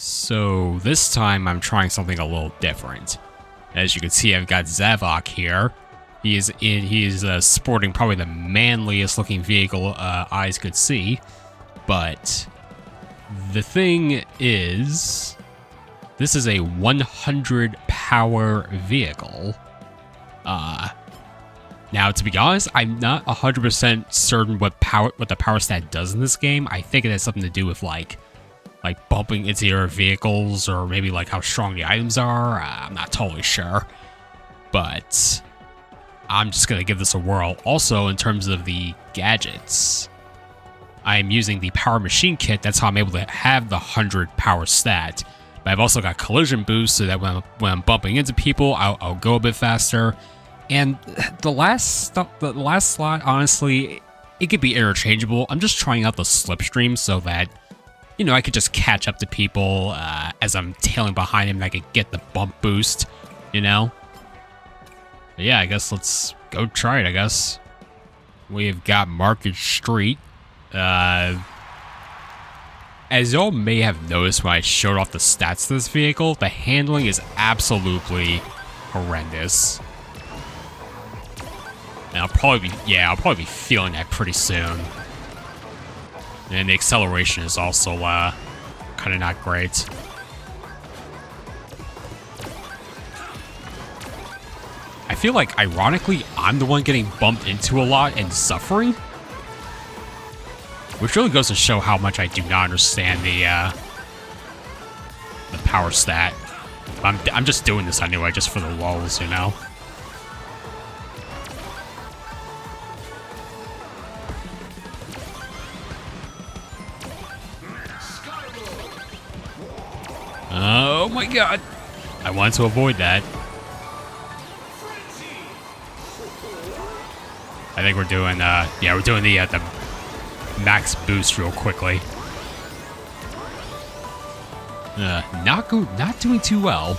So this time I'm trying something a little different. As you can see, I've got Zavok here. He's sporting probably the manliest looking vehicle eyes could see. But the thing is, this is a 100 power vehicle. Now, to be honest, I'm not 100% certain what the power stat does in this game. I think it has something to do with like bumping into your vehicles, or maybe like how strong the items are. I'm not totally sure, but I'm just gonna give this a whirl. Also, in terms of the gadgets, I'm using the power machine kit. That's how I'm able to have the 100 power stat. But I've also got collision boost, so that when I'm bumping into people, I'll go a bit faster. And the last slot, honestly, it could be interchangeable. I'm just trying out the slipstream so that, you know, I could just catch up to people as I'm tailing behind him, and I could get the bump boost, you know? But yeah, I guess let's go try it, I guess. We've got Market Street. As y'all may have noticed when I showed off the stats to this vehicle, the handling is absolutely horrendous. And I'll probably be feeling that pretty soon. And the acceleration is also kind of not great. I feel like, ironically, I'm the one getting bumped into a lot and suffering. Which really goes to show how much I do not understand the power stat. I'm just doing this anyway, just for the lulz, you know? Oh my god! I wanted to avoid that. I think we're doing, we're doing the max boost real quickly. Not doing too well.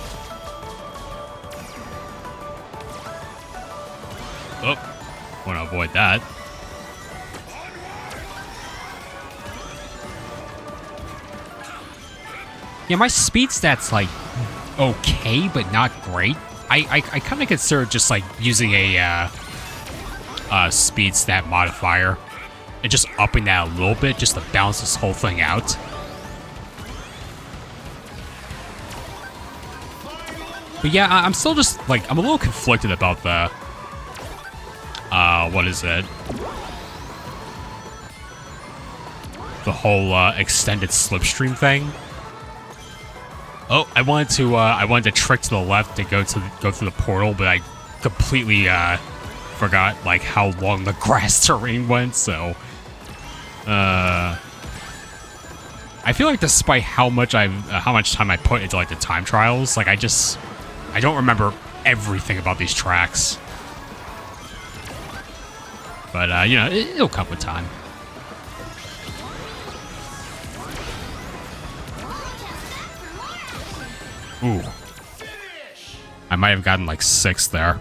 Oh, want to avoid that. Yeah, my speed stat's like okay, but not great. I kind of consider just like using a speed stat modifier and just upping that a little bit just to balance this whole thing out. But yeah, I'm still just like, I'm a little conflicted about the what is it? The whole extended slipstream thing. Oh, I wanted to trick to the left to go through the portal, but I completely forgot like how long the grass terrain went. So, I feel like despite how much time I put into like the time trials, like I don't remember everything about these tracks. But you know, it'll come with time. Ooh. I might have gotten like 6th there.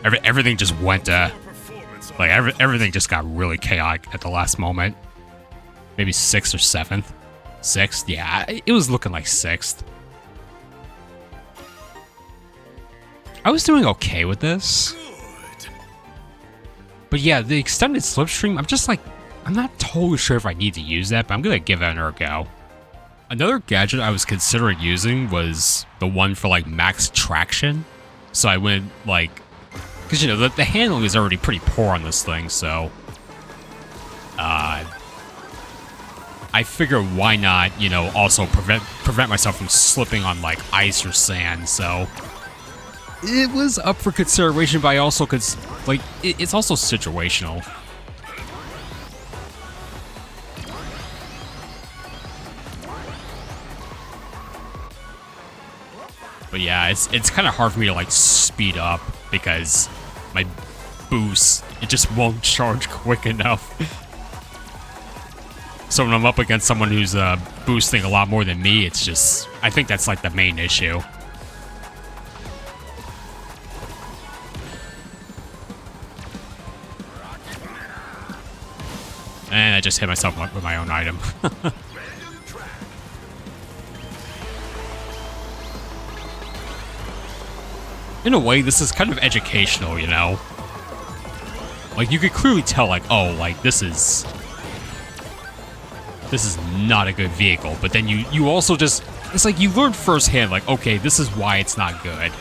Everything just went, everything just got really chaotic at the last moment. Maybe 6th or 7th. 6th? Yeah, it was looking like 6th. I was doing okay with this. But yeah, the extended slipstream, I'm not totally sure if I need to use that, but I'm gonna give it another go. Another gadget I was considering using was the one for like max traction. So I went like, because you know the handling is already pretty poor on this thing, so I figure why not, you know, also prevent myself from slipping on like ice or sand. So it was up for consideration, but I also it's also situational. But yeah, it's kind of hard for me to like speed up because my boost, it just won't charge quick enough. So when I'm up against someone who's boosting a lot more than me, it's just, I think that's like the main issue. And I just hit myself with my own item. in a way, this is kind of educational, you know? Like, you could clearly tell, like, oh, like, this is not a good vehicle. But then you also just, it's like you learn firsthand, like, okay, this is why it's not good.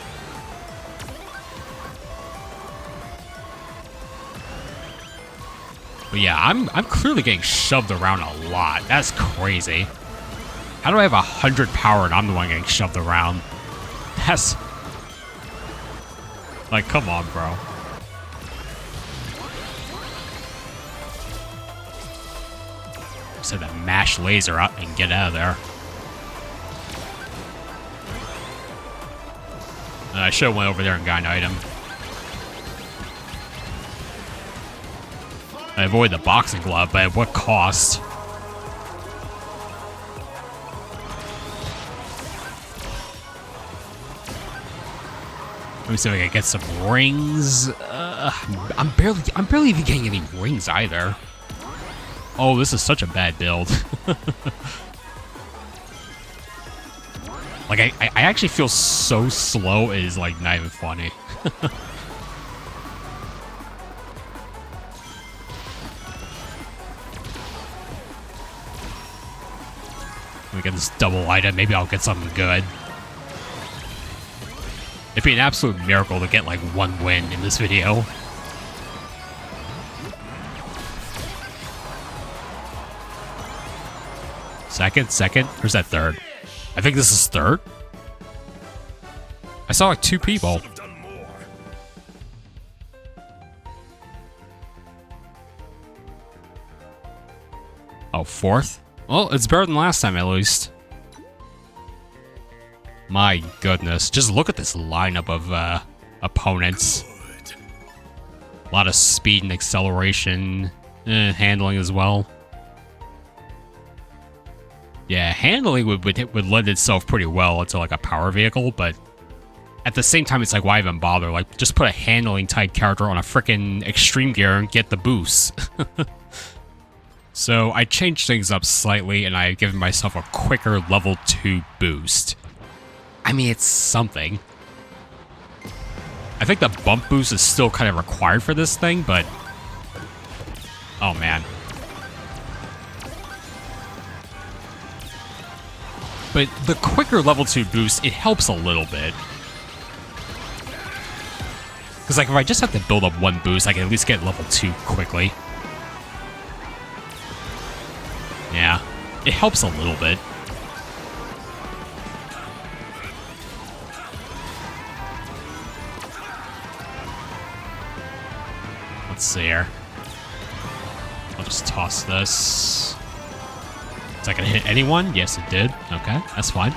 But yeah, I'm clearly getting shoved around a lot. That's crazy. How do I have 100 power and I'm the one getting shoved around? That's... like, come on, bro. Just have to mash laser up and get out of there. I should have went over there and got an item. I avoid the boxing glove, but at what cost? Let me see if I can get some rings. I'm barely even getting any rings either. Oh, this is such a bad build. Like, I actually feel so slow, it is, like, not even funny. Let me get this double item, maybe I'll get something good. It'd be an absolute miracle to get, like, one win in this video. Second? Where's that third? I think this is third? I saw, like, 2 people. Oh, fourth? Well, it's better than last time, at least. My goodness. Just look at this lineup of opponents. A lot of speed and acceleration. Handling as well. Yeah, handling would lend itself pretty well to, like, a power vehicle, but at the same time, it's like, why even bother? Like, just put a handling-type character on a frickin' extreme gear and get the boost. So, I changed things up slightly, and I've given myself a quicker level 2 boost. I mean, it's something. I think the bump boost is still kind of required for this thing, but... oh, man. But the quicker level 2 boost, it helps a little bit. Because, like, if I just have to build up one boost, I can at least get level 2 quickly. Yeah, it helps a little bit. Let's see here. I'll just toss this. Is that gonna hit anyone? Yes, it did. Okay, that's fine.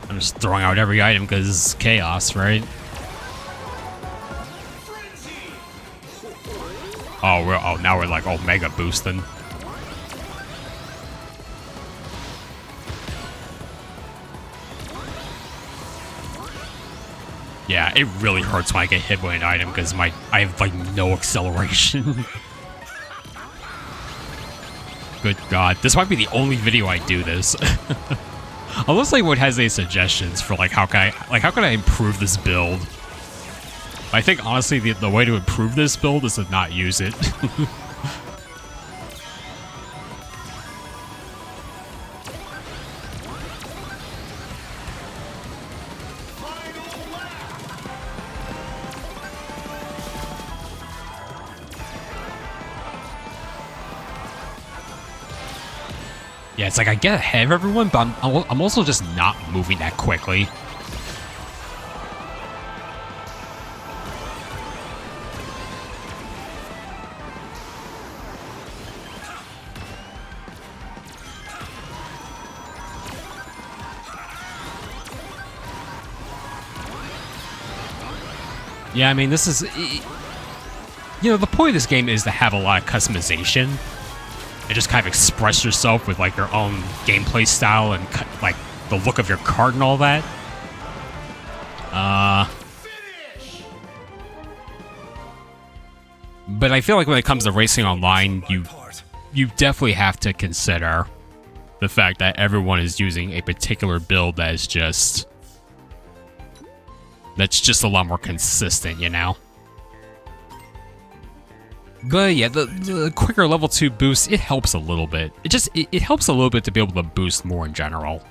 I'm just throwing out every item because it's chaos, right? Oh, now we're like Omega boosting. Yeah, it really hurts when I get hit by an item because I have like no acceleration. Good God, this might be the only video I do this. Unless anyone has any suggestions for like how can I improve this build? I think honestly the way to improve this build is to not use it. Yeah, it's like I get ahead of everyone, but I'm also just not moving that quickly. Yeah, I mean, this is... you know, the point of this game is to have a lot of customization. And just kind of express yourself with, like, your own gameplay style and, like, the look of your card and all that. But I feel like when it comes to racing online, you definitely have to consider the fact that everyone is using a particular build that's just a lot more consistent, you know? But yeah, the quicker level 2 boost, it helps a little bit. It helps a little bit to be able to boost more in general.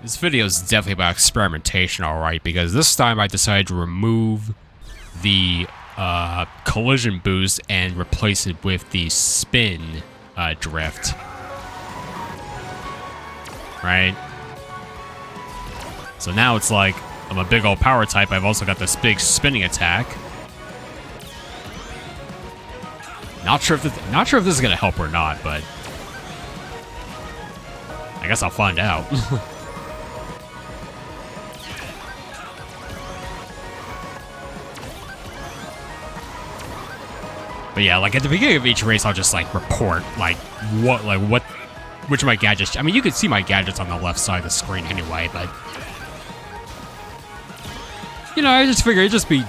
This video is definitely about experimentation, alright, because this time I decided to remove the collision boost and replace it with the spin drift. Right? So now it's like, I'm a big old power type, I've also got this big spinning attack. Not sure if this is gonna help or not, but I guess I'll find out. But yeah, like at the beginning of each race, I'll just like report which of my gadgets. I mean, you can see my gadgets on the left side of the screen anyway, but you know, I just figure it'd just be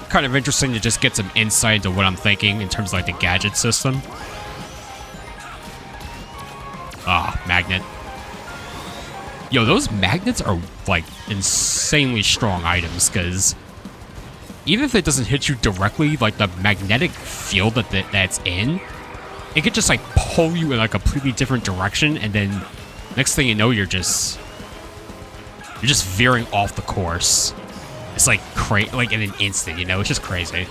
kind of interesting to just get some insight into what I'm thinking in terms of like the gadget system. Ah, magnet. Yo, those magnets are like insanely strong items, because even if it doesn't hit you directly, like the magnetic field that's in, it could just like pull you in a completely different direction, and then next thing you know, you're just veering off the course. It's like like in an instant, you know? It's just crazy.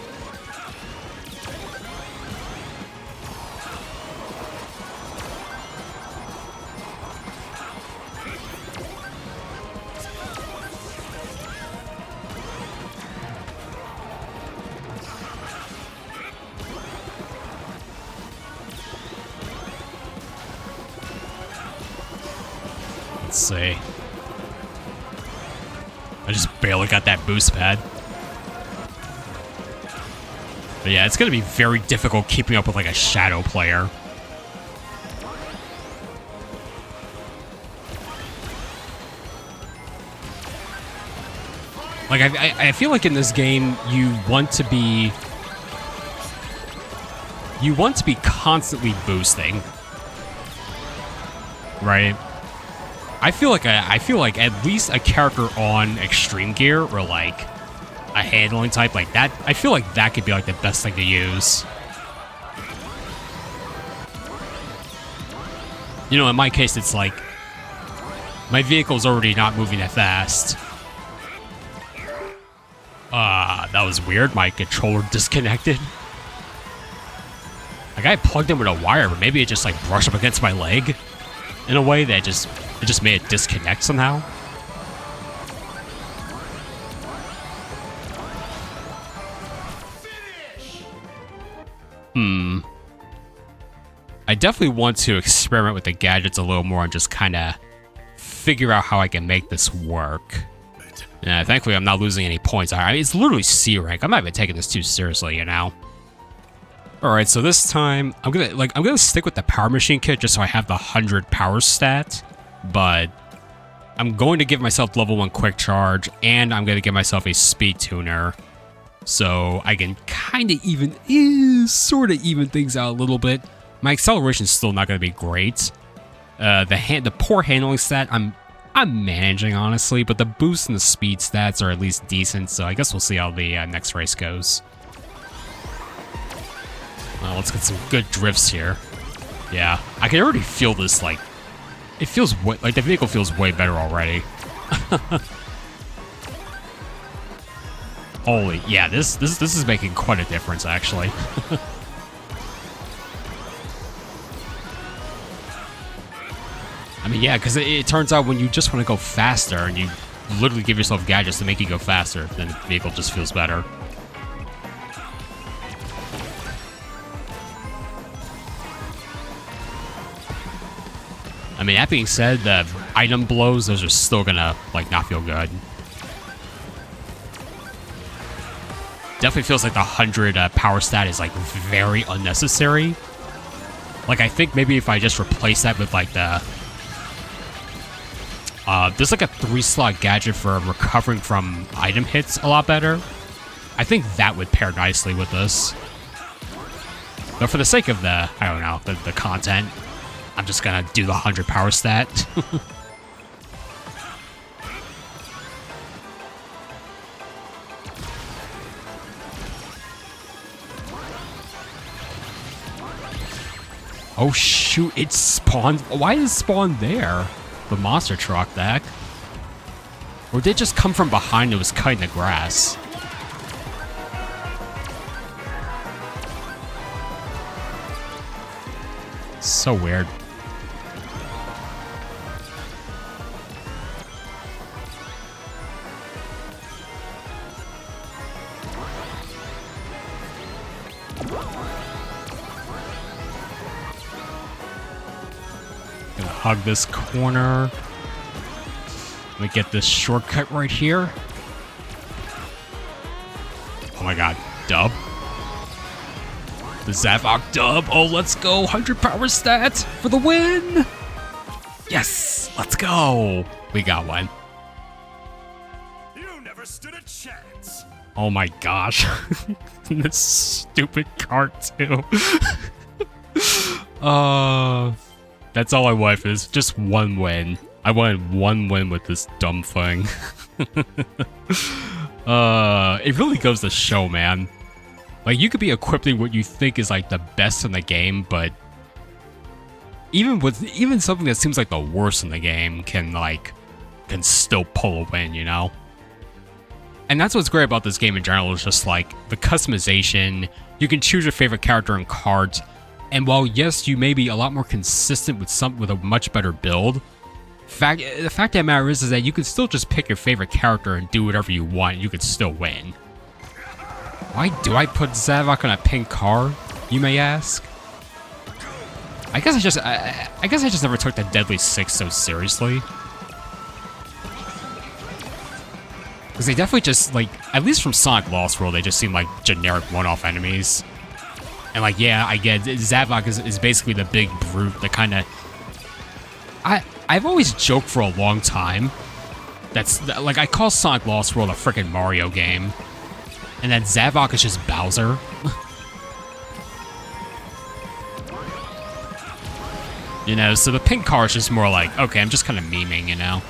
Let's see. I just barely got that boost pad. But yeah, it's gonna be very difficult keeping up with like a shadow player. Like I feel like in this game you want to be constantly boosting, right? I feel like at least a character on extreme gear or like a handling type like that, I feel like that could be like the best thing to use. You know, in my case, it's like my vehicle's already not moving that fast. That was weird. My controller disconnected. Like I plugged in with a wire, but maybe it just like brushed up against my leg in a way that it just made it disconnect somehow. I definitely want to experiment with the gadgets a little more and just kind of figure out how I can make this work. Yeah, thankfully I'm not losing any points. I mean, it's literally C rank. I'm not even taking this too seriously, you know? Alright, so this time, I'm gonna stick with the power machine kit just so I have the 100 power stat, but I'm going to give myself level 1 quick charge, and I'm gonna give myself a speed tuner, so I can kind of sort of even things out a little bit. My acceleration's still not gonna be great. The poor handling stat, I'm managing, honestly, but the boost and the speed stats are at least decent, so I guess we'll see how the next race goes. Let's get some good drifts here. Yeah, I can already feel this, like, it feels like the vehicle feels way better already. Holy, yeah, this is making quite a difference, actually. I mean, yeah, because it turns out when you just want to go faster and you literally give yourself gadgets to make you go faster, then the vehicle just feels better. I mean, that being said, the item blows, those are still gonna, like, not feel good. Definitely feels like the 100 power stat is, like, very unnecessary. Like, I think maybe if I just replace that with, like, the... there's, like, a 3-slot gadget for recovering from item hits a lot better. I think that would pair nicely with this. But for the sake of the, I don't know, the content, I'm just gonna do the 100 power stat. Oh shoot, it spawned. Why did it spawn there? The monster truck deck. Or did it just come from behind and was cutting the grass? So weird. Gonna hug this corner. Let me get this shortcut right here. Oh my god, dub. The Zavok dub. Oh, let's go. 100 power stat for the win. Yes, let's go. We got one. You never stood a chance. Oh my gosh. This stupid cart too. That's all I want is just one win. I wanted one win with this dumb thing. It really goes to show, man. Like, you could be equipping what you think is, like, the best in the game, but even something that seems like the worst in the game can still pull a win, you know? And that's what's great about this game in general, is just, like, the customization. You can choose your favorite character in cards, and while, yes, you may be a lot more consistent with a much better build, the fact of the matter is that you can still just pick your favorite character and do whatever you want, and you could still win. Why do I put Zavok on a pink car, you may ask? I guess I just never took the Deadly Six so seriously. Because they definitely just, like, at least from Sonic Lost World, they just seem like generic one-off enemies. And, like, yeah, I get it. Zavok is basically the big brute that kind of... I've always joked for a long time like, I call Sonic Lost World a freaking Mario game. And then Zavok is just Bowser. You know, so the pink car is just more like, okay, I'm just kind of memeing, you know?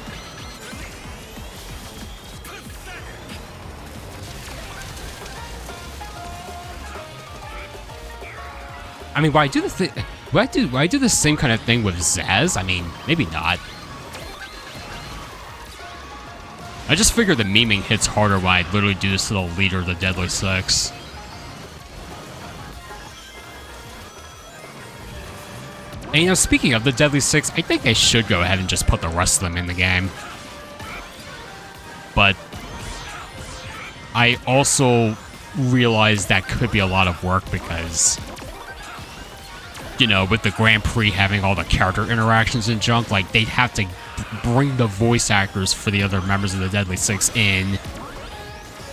I mean, would I do the same kind of thing with Zaz? I mean, maybe not. I just figure the memeing hits harder when I literally do this to the leader of the Deadly Six. And, you know, speaking of the Deadly Six, I think I should go ahead and just put the rest of them in the game. But I also realize that could be a lot of work because, you know, with the Grand Prix having all the character interactions and junk, like, they'd have to bring the voice actors for the other members of the Deadly Six in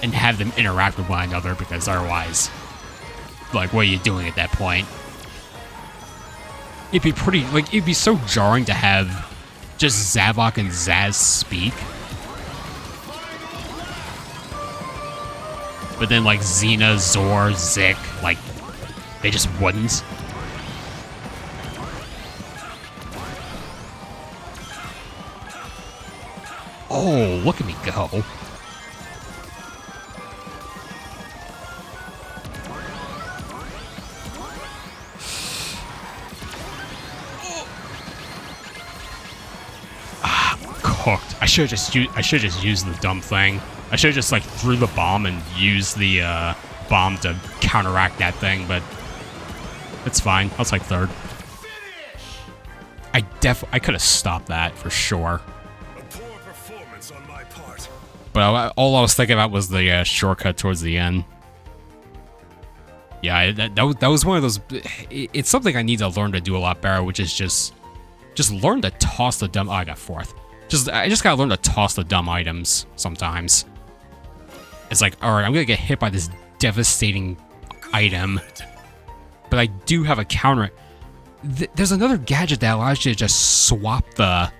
and have them interact with one another, because otherwise, like, what are you doing at that point? It'd be so jarring to have just Zavok and Zaz speak. But then, like, Xena, Zor, Zik, like, they just wouldn't. Oh, look at me go. Ah, cooked. I should have just used the dumb thing. I should have just, like, threw the bomb and used the bomb to counteract that thing, but it's fine. I was like third. I could have stopped that for sure. But all I was thinking about was the shortcut towards the end. Yeah, that was one of those... It's something I need to learn to do a lot better, which is just learn to toss the dumb... Oh, I got fourth. I just gotta learn to toss the dumb items sometimes. It's like, alright, I'm gonna get hit by this devastating item, but I do have a counter... There's another gadget that allows you to just swap the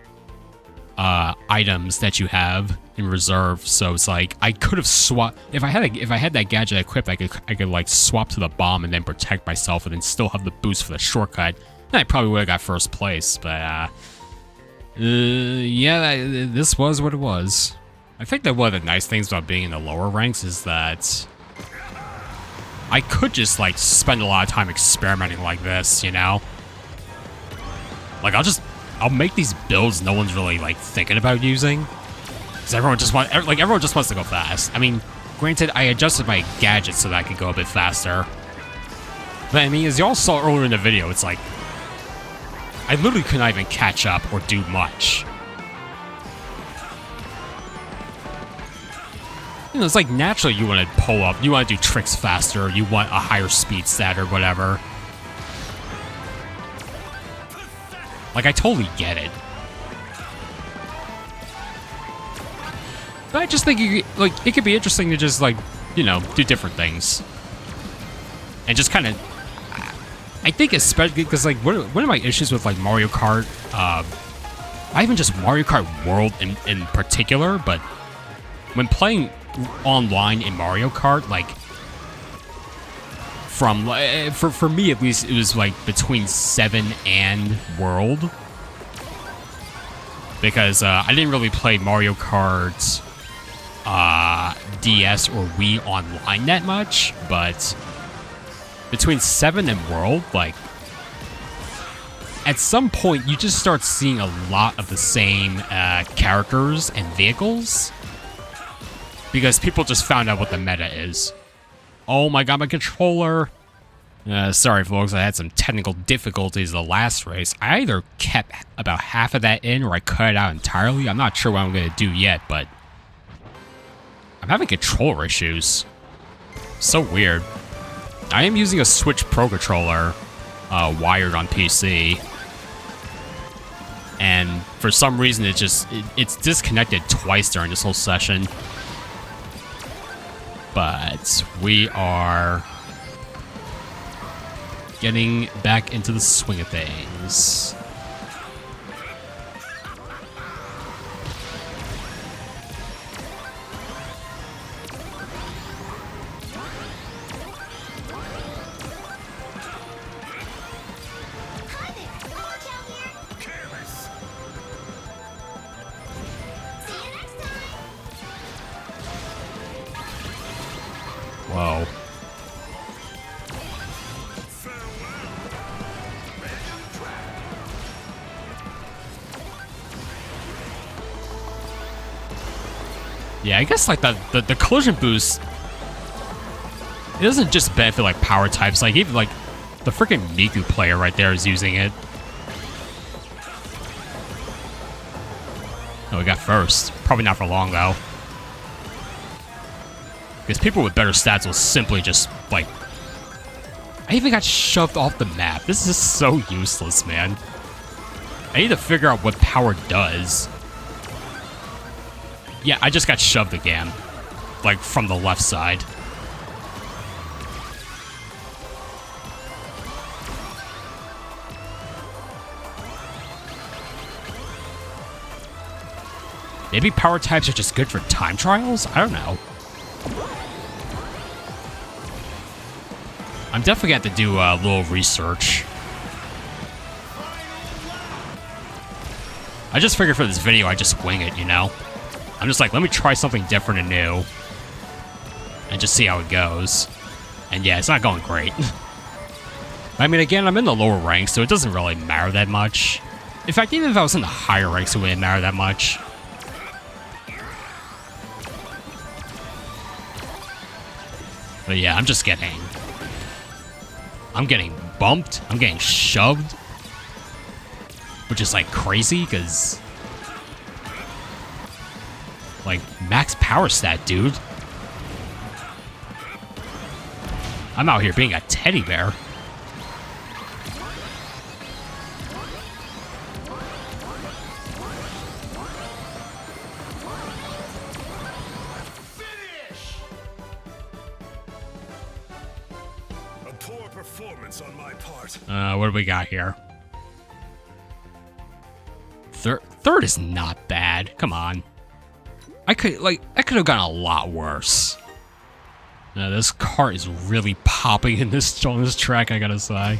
items that you have in reserve, so it's like I could have swapped if I had that gadget equipped. I could like swap to the bomb and then protect myself, and then still have the boost for the shortcut. I probably would have got first place, but yeah, this was what it was. I think that one of the nice things about being in the lower ranks is that I could just like spend a lot of time experimenting like this, you know? Like I'll make these builds no one's really like thinking about using. Because everyone just wants to go fast. I mean, granted, I adjusted my gadgets so that I could go a bit faster. But I mean, as y'all saw earlier in the video, it's like I literally could not even catch up or do much. You know, it's like naturally you want to pull up, you want to do tricks faster, you want a higher speed stat or whatever. Like, I totally get it. But I just think it could be interesting to just, like, you know, do different things. And just kind of, I think especially because, like, one of my issues with, like, Mario Kart, not even just Mario Kart World in particular, but when playing online in Mario Kart, like, from, for me at least, it was, like, between 7 and World. Because I didn't really play Mario Kart DS or Wii online that much, but between 7 and World, like, at some point you just start seeing a lot of the same characters and vehicles because people just found out what the meta is. Oh my god, my controller! Sorry folks, I had some technical difficulties the last race. I either kept about half of that in or I cut it out entirely. I'm not sure what I'm going to do yet, but I'm having controller issues. So weird. I am using a Switch Pro controller wired on PC. And for some reason it's disconnected twice during this whole session. But we are getting back into the swing of things. Whoa. Yeah, I guess like the collision boost, it doesn't just benefit like power types, like even like the freaking Miku player right there is using it. Oh, we got first. Probably not for long though. Because people with better stats will simply just, like... I even got shoved off the map. This is so useless, man. I need to figure out what power does. Yeah, I just got shoved again. Like, from the left side. Maybe power types are just good for time trials? I don't know. I'm definitely going to have to do a little research. I just figured for this video, I just wing it, you know? I'm just like, let me try something different and new. And just see how it goes. And yeah, it's not going great. I mean, again, I'm in the lower ranks, so it doesn't really matter that much. In fact, even if I was in the higher ranks, it wouldn't matter that much. But yeah, I'm getting bumped, I'm getting shoved, which is like crazy because like max power stat, dude. I'm out here being a teddy bear. On my part. What do we got here? Third is not bad. Come on. I could have gotten a lot worse. This car is really popping in this track, I gotta say.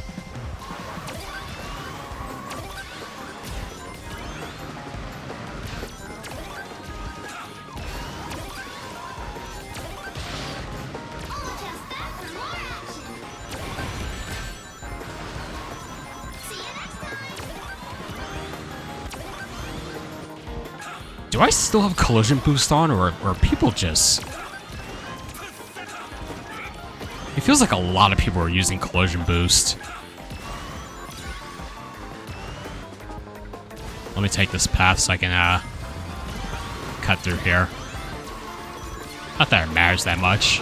do I still have collision boost on, or people just... It feels like a lot of people are using collision boost. Let me take this path so I can cut through here. Not that it matters that much.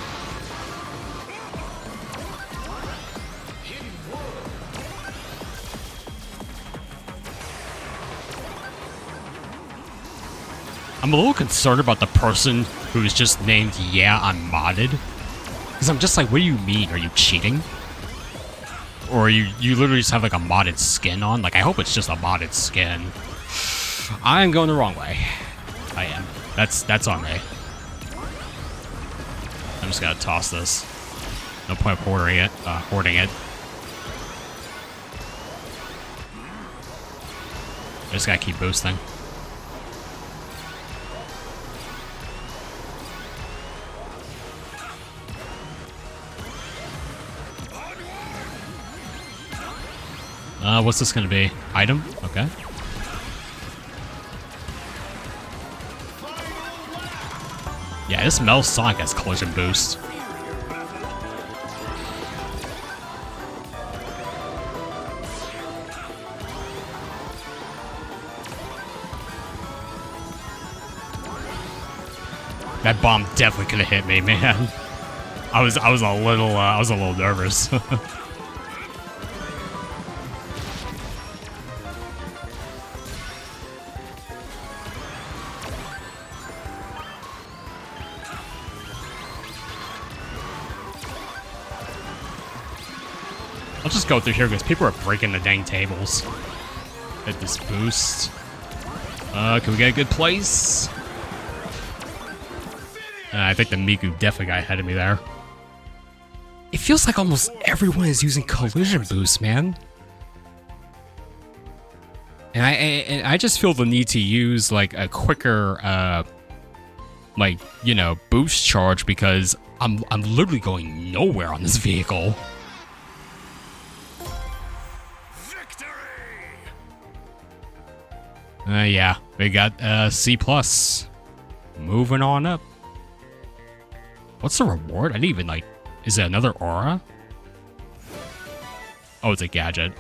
I'm a little concerned about the person who is just named Yeah, I'm modded. Because I'm just like, what do you mean? Are you cheating? Or you literally just have like a modded skin on? Like, I hope it's just a modded skin. I am going the wrong way. I am. That's on me. I'm just gonna toss this. No point of hoarding it. I just gotta keep boosting. What's this gonna be? Item? Okay. Yeah, this Metal Sonic has collision boost. That bomb definitely could have hit me, man. I was a little nervous. I'll just go through here because people are breaking the dang tables. Hit this boost. Can we get a good place? I think the Miku definitely got ahead of me there. It feels like almost everyone is using collision boost, man. And I just feel the need to use like a quicker, like, you know, boost charge because I'm literally going nowhere on this vehicle. Yeah, we got C+. Moving on up. What's the reward? I didn't even, like... Is it another aura? Oh, it's a gadget.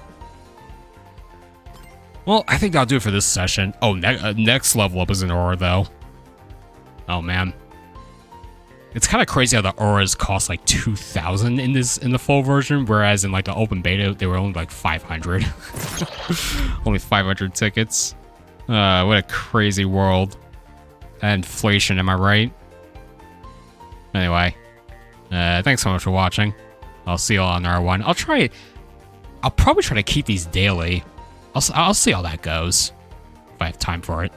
Well, I think that'll do it for this session. Oh, next level up is an aura, though. Oh, man. It's kind of crazy how the auras cost, like, 2,000 in the full version, whereas in, like, the open beta, they were only, like, 500. Only 500 tickets. What a crazy world. Inflation, am I right? Anyway, thanks so much for watching. I'll see you all on R1. I'll probably try to keep these daily. I'll see how that goes. If I have time for it.